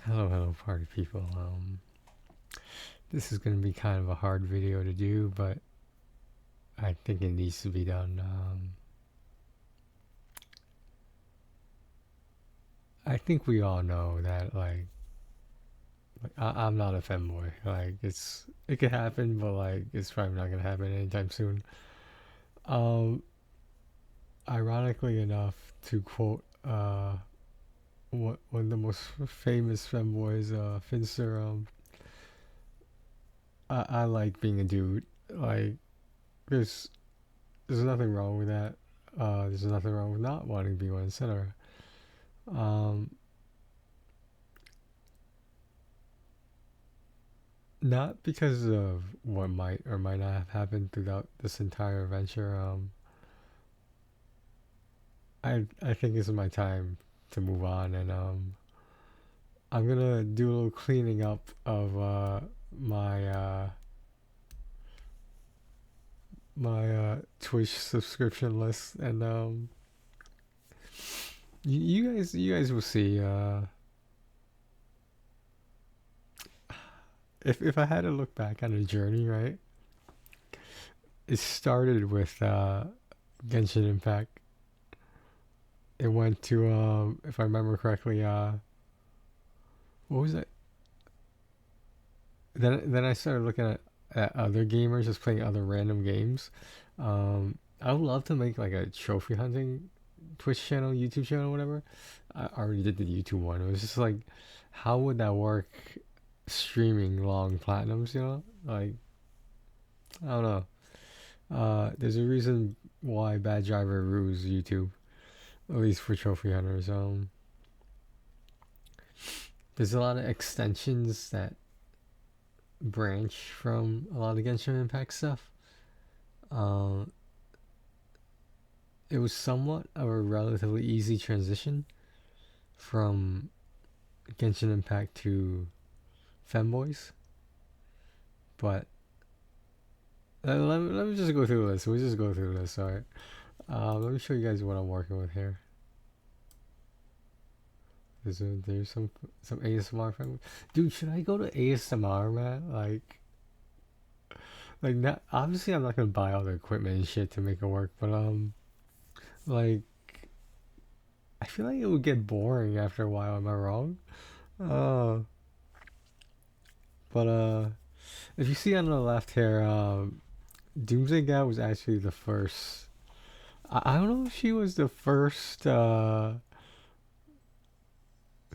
Hello, party people. This is gonna be kind of a hard video to do, but I think it needs to be done. I think we all know that, I'm not a femboy. It could happen, but it's probably not gonna happen anytime soon. Um, Ironically enough, to quote one of the most famous femboys, Finster, I like being a dude. Like, there's there's nothing wrong with that. There's nothing wrong with not wanting to be one, etc. Um, Not because of what might or might not have happened throughout this entire adventure. I think it's my time to move on, and I'm gonna do a little cleaning up of my Twitch subscription list, and you guys will see. If I had to look back on a journey, right? It started with Genshin Impact. It went to if I remember correctly, what was it? Then I started looking at other gamers just playing other random games. I would love to make like a trophy hunting Twitch channel, YouTube channel, whatever. I already did the YouTube one. It was just like, how would that work streaming long platinums, you know? Like, I don't know. There's a reason why Bad Driver rules YouTube, at least for trophy hunters. There's a lot of extensions that branch from a lot of Genshin Impact stuff. Uh, it was somewhat of a relatively easy transition from Genshin Impact to Femboys, but let me just go through this. We'll just go through this. All right. Let me show you guys what I'm working with here. There's some ASMR friend. Dude, should I go to ASMR, man? Not, obviously I'm not gonna buy all the equipment and shit to make it work, but like I feel like it would get boring after a while. Am I wrong? Uh, but if you see on the left here, Doomsday Gal was actually the first. I don't know if she was the first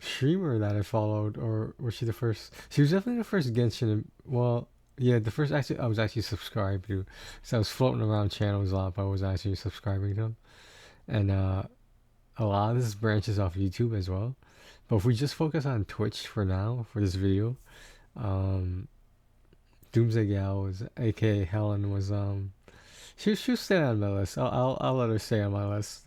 streamer that I followed, or was she the first? She was definitely the first Genshin. Well, yeah, the first actually I was actually subscribed to. So I was floating around channels a lot, but I was actually subscribing to them. And a lot of this branches off YouTube as well. But if we just focus on Twitch for now for this video, um, Doomsday Gal was, aka Helen, was she'll stay on my list. I'll let her stay on my list.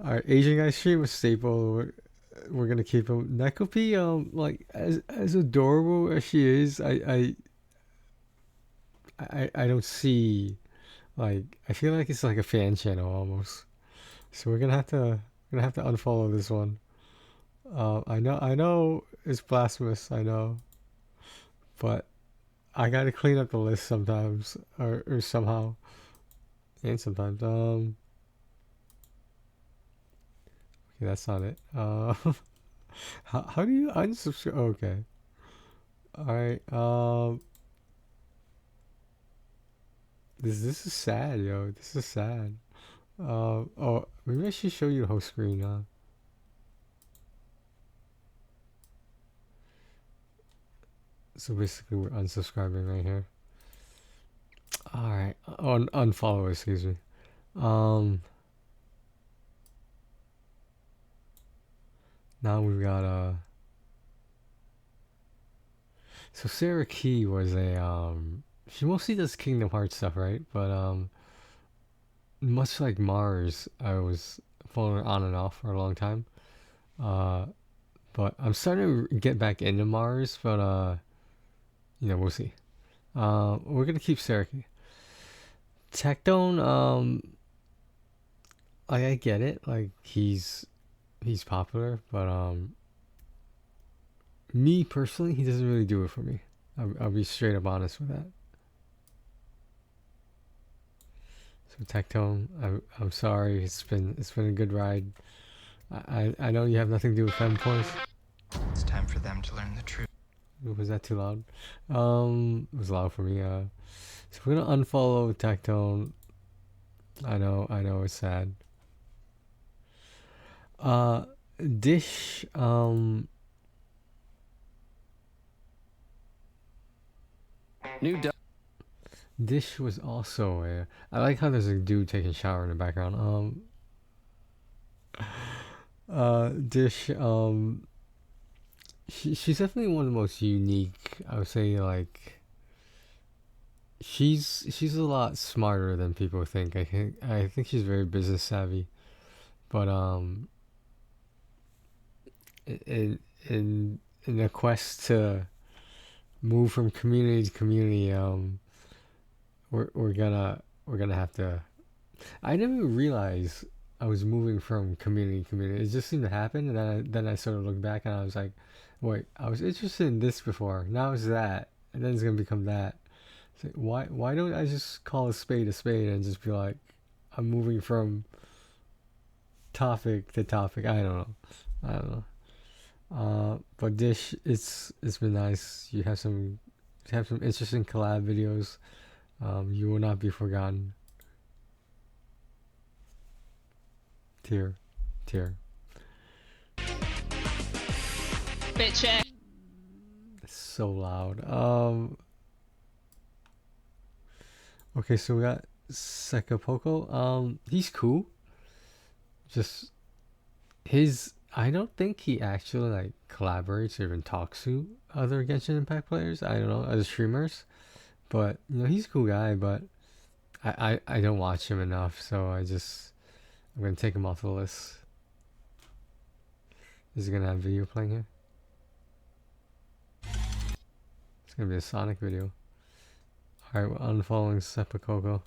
Our Asian guy stream was staple. We're gonna keep him. Nekopi, like as adorable as she is, I don't see, like, I feel like it's like a fan channel almost. So we're gonna have to unfollow this one. I know it's blasphemous. I know, but I gotta clean up the list sometimes, or somehow, and sometimes. Okay, that's not it. How do you unsubscribe? Okay, all right. This is sad, yo. This is sad. Oh, maybe I should show you the whole screen. So basically, we're unsubscribing right here. All right, unfollow. Excuse me. Um, Now we've got So Sarah Key was a she mostly does Kingdom Hearts stuff, right? But much like Mars, I was following on and off for a long time. Uh, but I'm starting to get back into Mars, but we'll see. We're gonna keep Sarah Key. Tectone, I get it. Like he's popular, but Me personally, he doesn't really do it for me. I'll be straight up honest with that. So Tectone, I'm sorry. It's been a good ride. I know you have nothing to do with Femboys. It's time for them to learn the truth. Was that too loud? It was loud for me. So we're gonna unfollow Tectone. I know, it's sad. Dish, Dish was also a. I like how there's a dude taking a shower in the background. Dish, she's definitely one of the most unique. I would say, like, she's a lot smarter than people think. I think she's very business savvy, but in in the quest to move from community to community, we're gonna have to. I didn't even realize I was moving from community to community. It just seemed to happen, and then I sort of looked back and I was like, wait, I was interested in this before. Now it's that, and then it's gonna become that. So why don't I just call a spade and just be like, I'm moving from topic to topic. I don't know. But Dish, it's been nice. You have some interesting collab videos. You will not be forgotten. Tear, tear. Bitch. It's so loud. Okay, so we got Sekapoko. He's cool. Just his. I don't think he actually like collaborates or even talks to other Genshin Impact players. I don't know, other streamers. But he's a cool guy. But I don't watch him enough, so I'm gonna take him off the list. Is he gonna have video playing here? It's gonna be a Sonic video. Alright, we're unfollowing Sepakoko.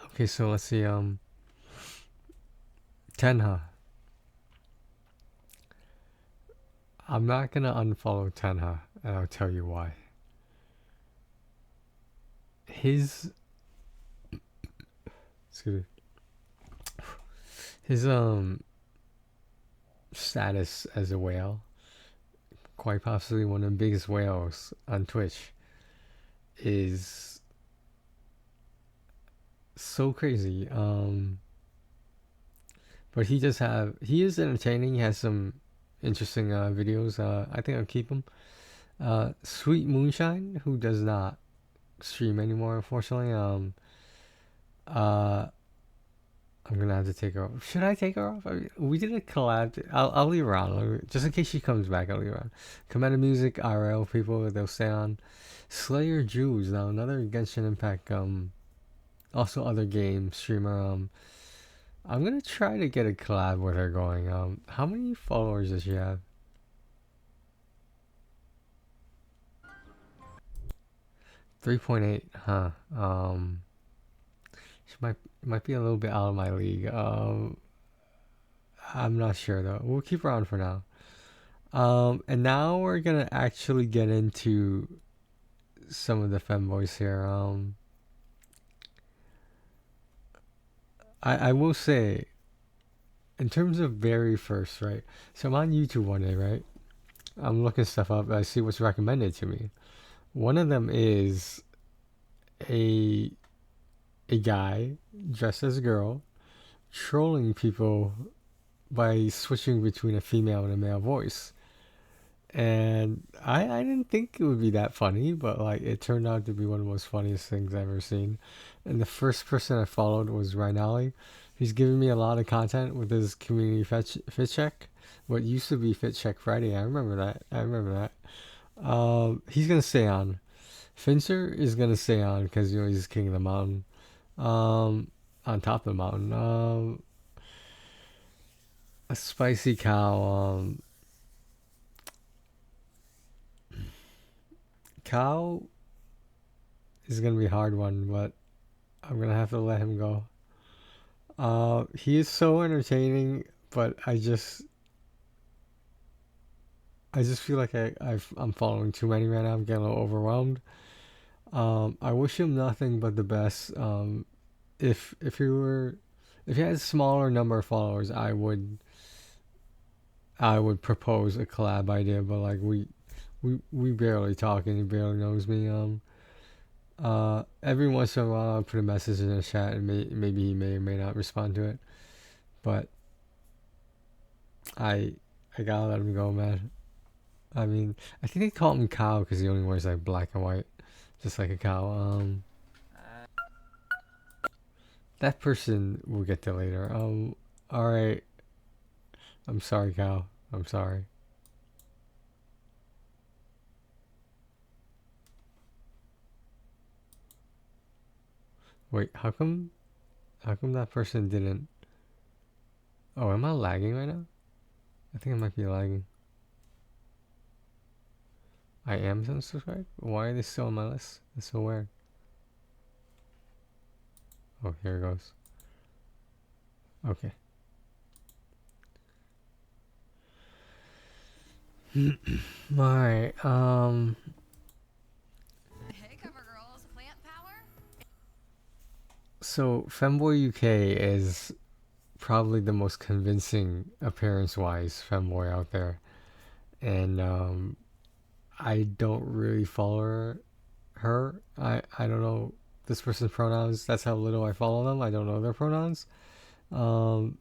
Okay, so let's see, Tenha. I'm not gonna unfollow Tenha, and I'll tell you why. His excuse me. His status as a whale, quite possibly one of the biggest whales on Twitch, is so crazy. But he is entertaining. He has some interesting videos. I think I'll keep him. Sweet Moonshine, who does not stream anymore, unfortunately. I'm gonna have to take her off. Should I take her off? I mean, we did a collab. I'll leave her on. Just in case she comes back, I'll leave her on. Commander Music, RL people, they'll stay on. Slayer Jews, now another Genshin Impact, also other game streamer. I'm gonna try to get a collab with her going. How many followers does she have? 3.8, huh? She might be a little bit out of my league. I'm not sure though. We'll keep her on for now. And now we're gonna actually get into some of the femboys here. I will say, in terms of very first, right? So I'm on YouTube one day, right? I'm looking stuff up. I see what's recommended to me. One of them is a guy dressed as a girl trolling people by switching between a female and a male voice. And I didn't think it would be that funny, but like it turned out to be one of the most funniest things I've ever seen. And the first person I followed was Rhinali. He's giving me a lot of content with his community fit check. What used to be Fit Check Friday. I remember that. He's gonna stay on. Fincher is gonna stay on because he's king of the mountain. On top of the mountain. A spicy cow. Cow is gonna be a hard one, but I'm gonna have to let him go. He is so entertaining, but I just I just feel like I'm following too many right now. I'm getting a little overwhelmed. I wish him nothing but the best. If he were, if he had a smaller number of followers, I would propose a collab idea. But like we barely talk and he barely knows me. Every once in a while I'll put a message in the chat and maybe he may or may not respond to it. But I I gotta let him go, man. I mean, I think they call him cow because he only wears like black and white, just like a cow. That person we'll get to later. All right. I'm sorry, cow. I'm sorry. Wait, how come? How come that person didn't? Oh, am I lagging right now? I think I might be lagging. I am unsubscribed? Why are they still on my list? That's so weird. Oh, here it goes. Okay. Alright, Hey, cover girls, plant power? so Femboy UK is probably the most convincing appearance-wise femboy out there. And, I don't really follow her. I don't know this person's pronouns. That's how little I follow them. I don't know their pronouns. Um,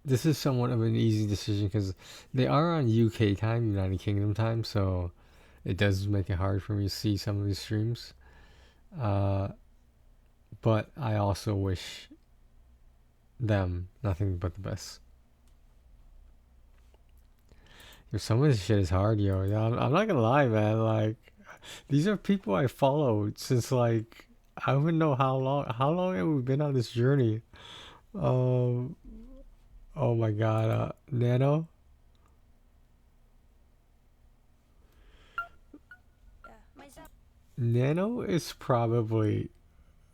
this is somewhat of an easy decision because they are on UK time, United Kingdom time, so it does make it hard for me to see some of these streams. Uh, but I also wish them nothing but the best. Yo, some of this shit is hard, yo. Yeah, I'm not gonna lie, man. Like, these are people I followed since like I don't even know how long. How long have we been on this journey? Um. Oh my God. Nano. Nano is probably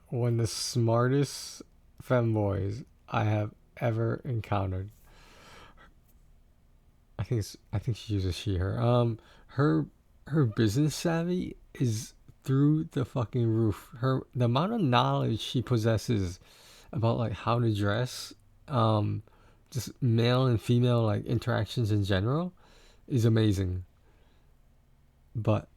one of the smartest femboys I have ever encountered. I think she uses she her. Her business savvy is through the fucking roof. The amount of knowledge she possesses about like how to dress, um, just male and female like interactions in general is amazing. But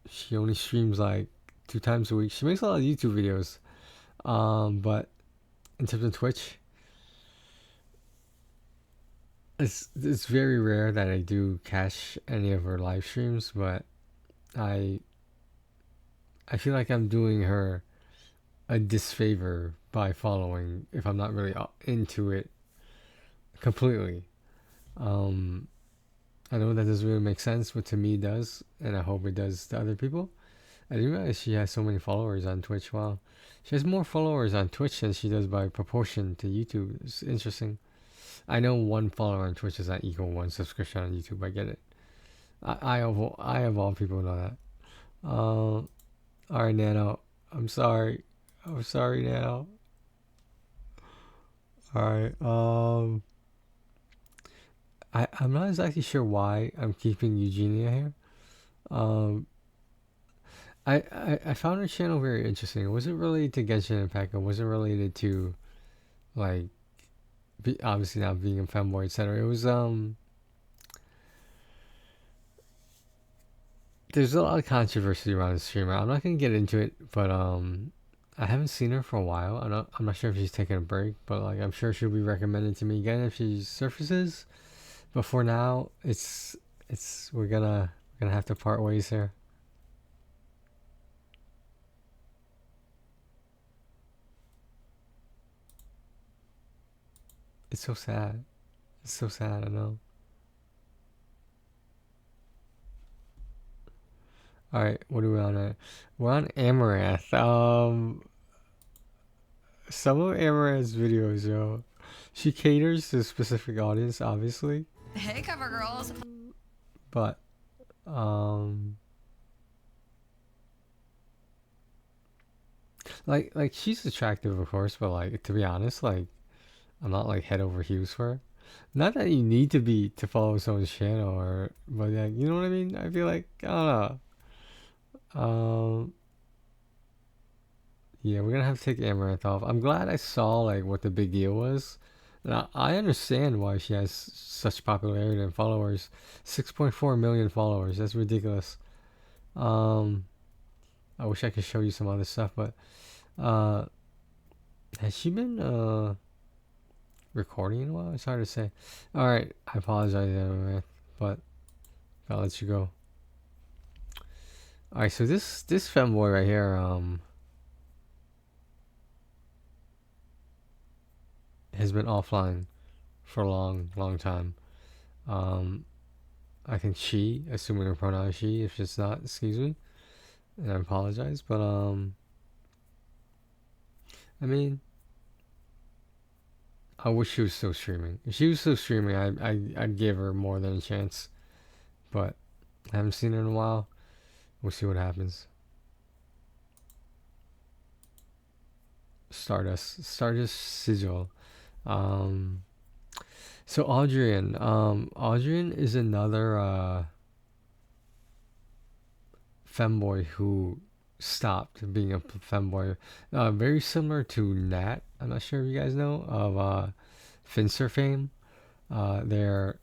she only streams like 2 times a week. She makes a lot of YouTube videos. But in terms of Twitch, it's very rare that I do catch any of her live streams, but I I feel like I'm doing her a disfavor by following if I'm not really into it completely. Um, I know that doesn't really make sense, but to me it does, and I hope it does to other people. I didn't realize she has so many followers on Twitch. Wow, she has more followers on Twitch than she does by proportion to YouTube. It's interesting. I know one follower on Twitch does not equal one subscription on YouTube. I get it. I of all people know that. All right, Nano. I'm sorry. I'm sorry, Nano. All right. I'm not exactly sure why I'm keeping Eugenia here. Um, I found her channel very interesting. It wasn't related to Genshin Impact. It wasn't related to like, obviously not being a femboy, etc. It was there's a lot of controversy around the streamer. I'm not gonna get into it, but I haven't seen her for a while. I'm not sure if she's taking a break, but like I'm sure she'll be recommended to me again if she surfaces. But for now, it's we're gonna have to part ways here. It's so sad. It's so sad. I know. All right, what are we on? We're on Amaranth. Some of Amaranth's videos, yo, she caters to a specific audience, obviously, Hey, cover girls. but um, like she's attractive, of course, but like to be honest, like I'm not like head over heels for her. Not that you need to be to follow someone's channel, or but like, you know what I mean. I feel like I don't know. Yeah, we're gonna have to take Amaranth off. I'm glad I saw like what the big deal was. And I understand why she has such popularity and followers. 6.4 million followers. That's ridiculous. Um, I wish I could show you some other stuff, but uh, has she been recording in a while? It's hard to say. All right, I apologize, Amaranth, but I'll let you go. All right, so this femboy right here, has been offline for a long time. I think she, assuming her pronoun is she. If it's not, excuse me, and I apologize. But I mean, I wish she was still streaming. If she was still streaming, I'd give her more than a chance. But I haven't seen her in a while. We'll see what happens. Stardust Sigil. So Audrian is another femboy who stopped being a femboy. Very similar to Nat. I'm not sure if you guys know of Finster fame. They're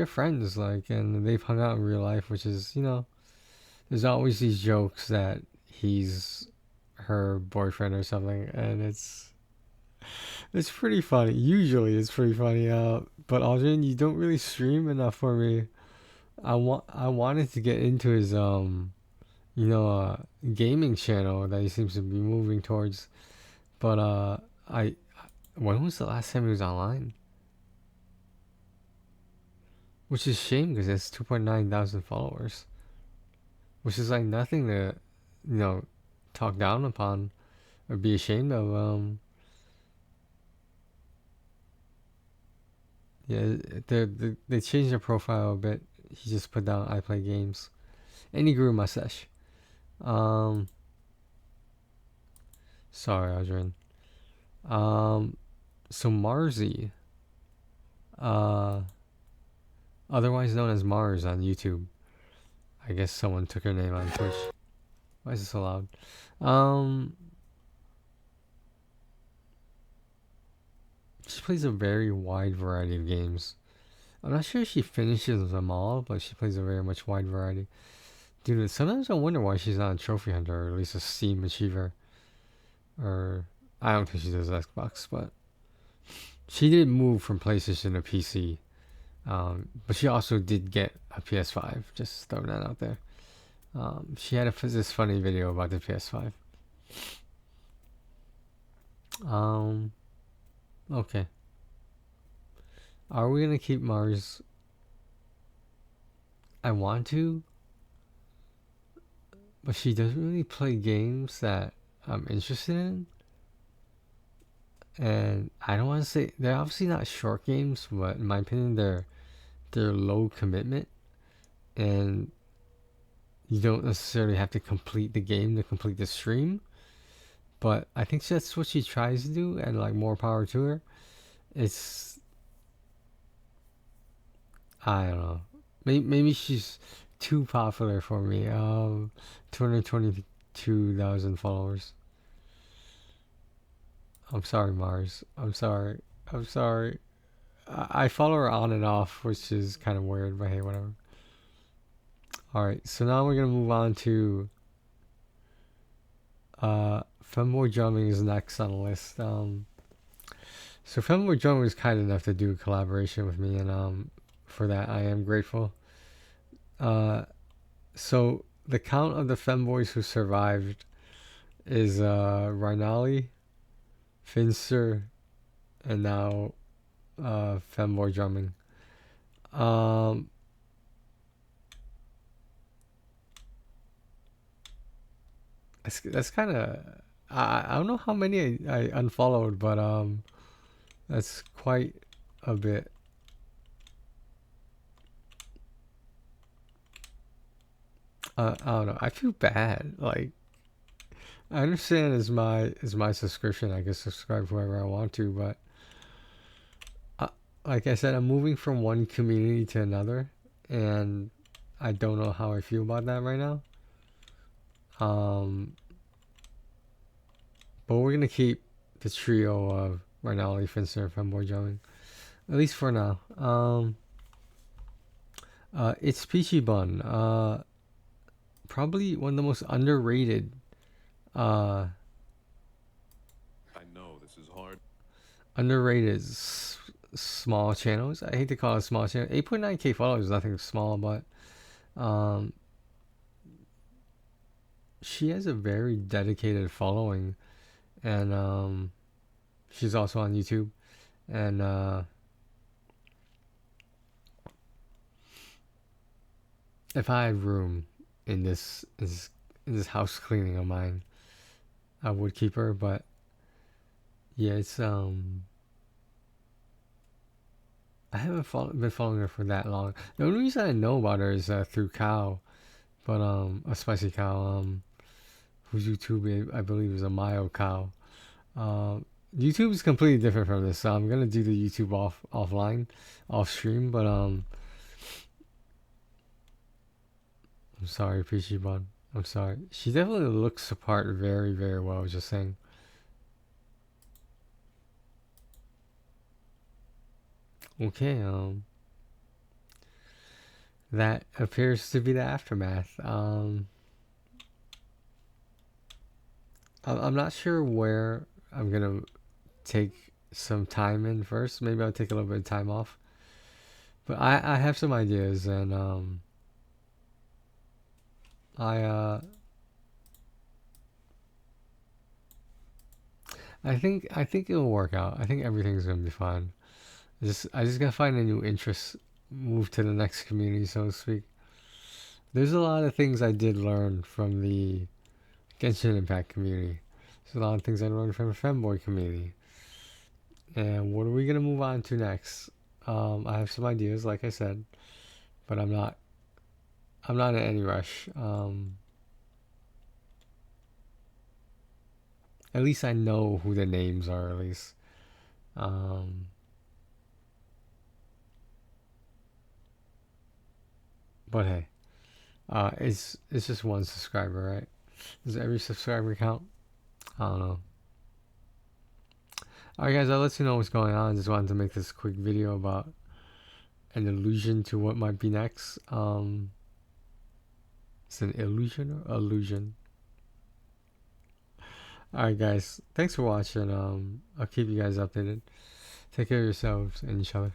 friends, like, and they've hung out in real life, which is, you know, there's always these jokes that he's her boyfriend or something, and it's pretty funny. Usually it's pretty funny. But Aldrin, you don't really stream enough for me. I wanted to get into his gaming channel that he seems to be moving towards. But I when was the last time he was online? Which is a shame because it's 2.9 thousand followers, which is like nothing to, you know, talk down upon or be ashamed of. Yeah, they changed their profile a bit. He just put down I play games, and he grew a mustache. Sorry, Adrian. So Marzi, otherwise known as Mars on YouTube. I guess someone took her name on Twitch. Why is it so loud? She plays a very wide variety of games. I'm not sure if she finishes them all, but she plays a very much wide variety. Dude, sometimes I wonder why she's not a trophy hunter, or at least a Steam achiever. Or, I don't think she does Xbox, but she did move from PlayStation to PC. But she also did get a PS5, just throwing that out there. She had this funny video about the PS5. Okay. Are we gonna keep Mars? I want to, but she doesn't really play games that I'm interested in. And I don't want to say they're obviously not short games, but in my opinion, they're low commitment, and you don't necessarily have to complete the game to complete the stream. But I think that's what she tries to do, and like more power to her. It's, I don't know. Maybe she's too popular for me. 222,000 followers. I'm sorry, Mars. I'm sorry. I follow her on and off, which is kind of weird, but hey, whatever. Alright, so now we're going to move on to Femboy Drumming is next on the list. So Femboy Drumming was kind enough to do a collaboration with me, and for that I am grateful. So the count of the femboys who survived is Rinali, Finster, and now Femboy Drumming. That's kind of, I don't know how many I unfollowed, but that's quite a bit. I don't know. I feel bad. Like, I understand is my subscription. I can subscribe whoever I want to, but like I said, I'm moving from one community to another, and I don't know how I feel about that right now. But we're gonna keep the trio of Rinaldi, Finster, and Femboy Drumming, at least for now. It's Peachy Bun. Probably one of the most underrated. I know this is hard. Underrated small channels. I hate to call it a small channel. 8.9k followers is nothing small, but she has a very dedicated following, and she's also on YouTube, and if I had room in this house cleaning of mine, I would keep her. But yeah, it's I haven't been following her for that long. The only reason I know about her is through Cow, but a spicy cow, whose YouTube I believe is a Mayo cow. YouTube is completely different from this, so I'm gonna do the YouTube offline, off stream. But I'm sorry, Peachy Bun. I'm sorry. She definitely looks the part very, very well. Just saying. Okay. That appears to be the aftermath. I'm not sure where I'm gonna take some time in first. Maybe I'll take a little bit of time off. But I have some ideas, and I think it'll work out. I think everything's gonna be fine. I just gotta find a new interest, move to the next community, so to speak. There's a lot of things I did learn from the Genshin Impact community. There's a lot of things I learned from the Femboy community. And what are we gonna move on to next? I have some ideas, like I said, but I'm not in any rush. At least I know who the names are. At least. But hey, it's just one subscriber, right? Does every subscriber count? I don't know. Alright guys, I'll let you know what's going on. I just wanted to make this quick video about an allusion to what might be next. It's an illusion or illusion. Alright guys, thanks for watching. I'll keep you guys updated. Take care of yourselves and each other.